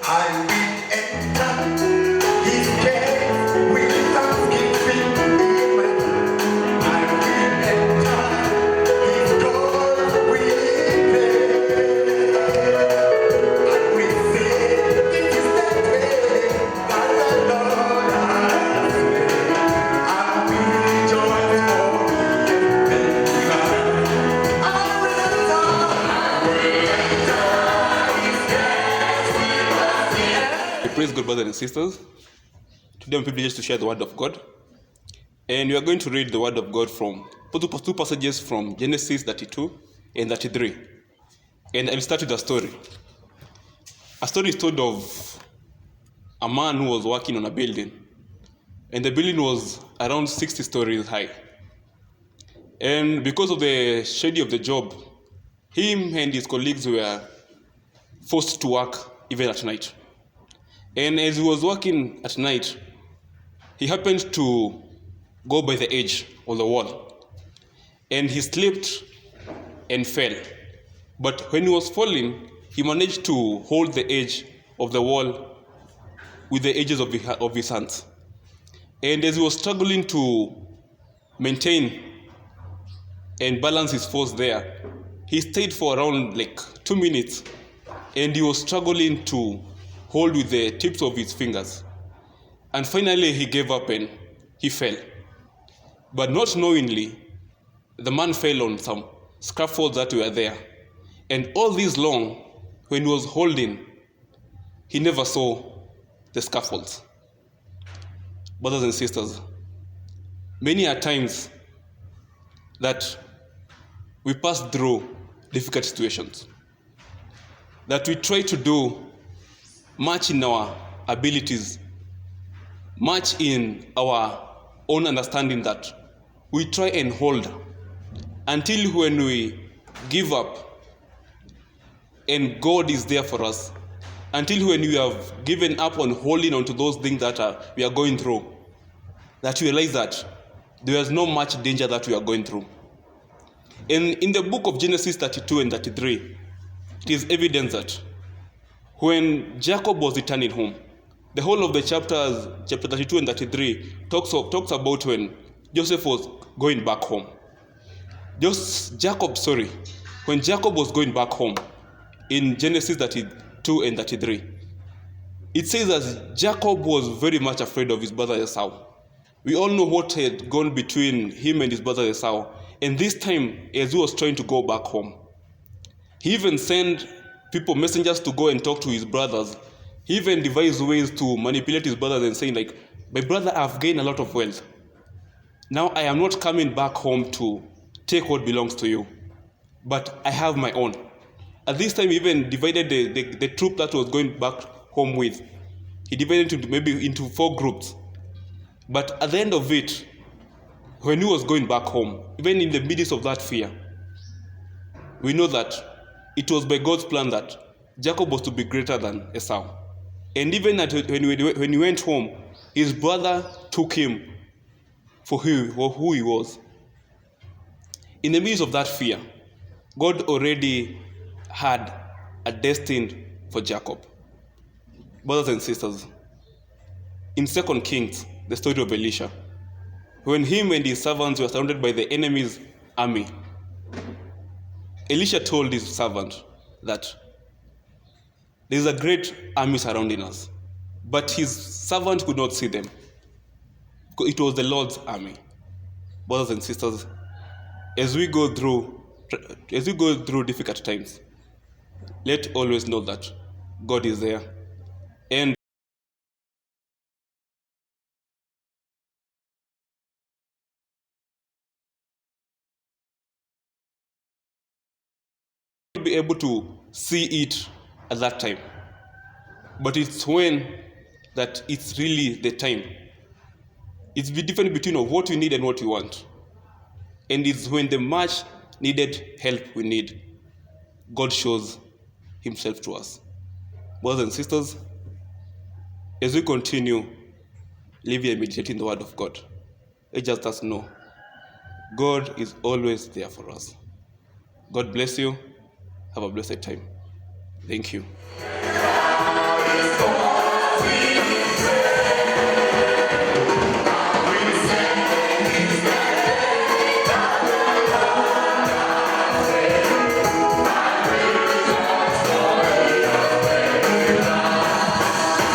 I will enter his gates with thanksgiving. Amen. I will enter his doors with praise. I will say, this is the day that the Lord has made. I will rejoice for his favor. I will Praise God, brothers and sisters. Today I'm privileged to share the word of God. And we are going to read the word of God from two passages from Genesis 32 and 33. And I'll start with a story. A story is told of a man who was working on a building. And the building was around 60 stories high. And because of the schedule of the job, him and his colleagues were forced to work even at night. And as he was working at night, he happened to go by the edge of the wall. And he slipped and fell. But when he was falling, he managed to hold the edge of the wall with the edges of his hands. And as he was struggling to maintain and balance his force there, he stayed for around 2 minutes. And he was struggling to hold with the tips of his fingers. And finally he gave up and he fell. But not knowingly, the man fell on some scaffolds that were there. And all this long, when he was holding, he never saw the scaffolds. Brothers and sisters, many are times that we pass through difficult situations, that we try to do much in our abilities, much in our own understanding, that we try and hold until when we give up and God is there for us, until when we have given up on holding on to those things that we are going through, that we realize that there is no much danger that we are going through. And in the book of Genesis 32 and 33, it is evident that when Jacob was returning home, the whole of the chapter 32 and 33 talks about when Joseph was going back home. When Jacob was going back home in Genesis 32 and 33, it says that Jacob was very much afraid of his brother Esau. We all know what had gone between him and his brother Esau. And this time, as he was trying to go back home, he even sent messengers to go and talk to his brothers. He even devised ways to manipulate his brothers and saying, my brother, I've gained a lot of wealth. Now I am not coming back home to take what belongs to you, but I have my own. At this time, he even divided the troop that was going back home with. He divided it into 4 groups. But at the end of it, when he was going back home, even in the midst of that fear, we know that it was by God's plan that Jacob was to be greater than Esau. And even when he went home, his brother took him for who he was. In the midst of that fear, God already had a destiny for Jacob. Brothers and sisters, in 2 Kings, the story of Elisha, when him and his servants were surrounded by the enemy's army, Elisha told his servant that there is a great army surrounding us. But his servant could not see them, because it was the Lord's army. Brothers and sisters, as we go through difficult times, let's always know that God is there. And be able to see it at that time, but it's when that it's really the time. It's the difference between what we need and what we want, and it's when the much needed help we need, God shows himself to us. Brothers and sisters, as we continue living and meditating the word of God, let us know God is always there for us. God bless you. Have a blessed time. Thank you.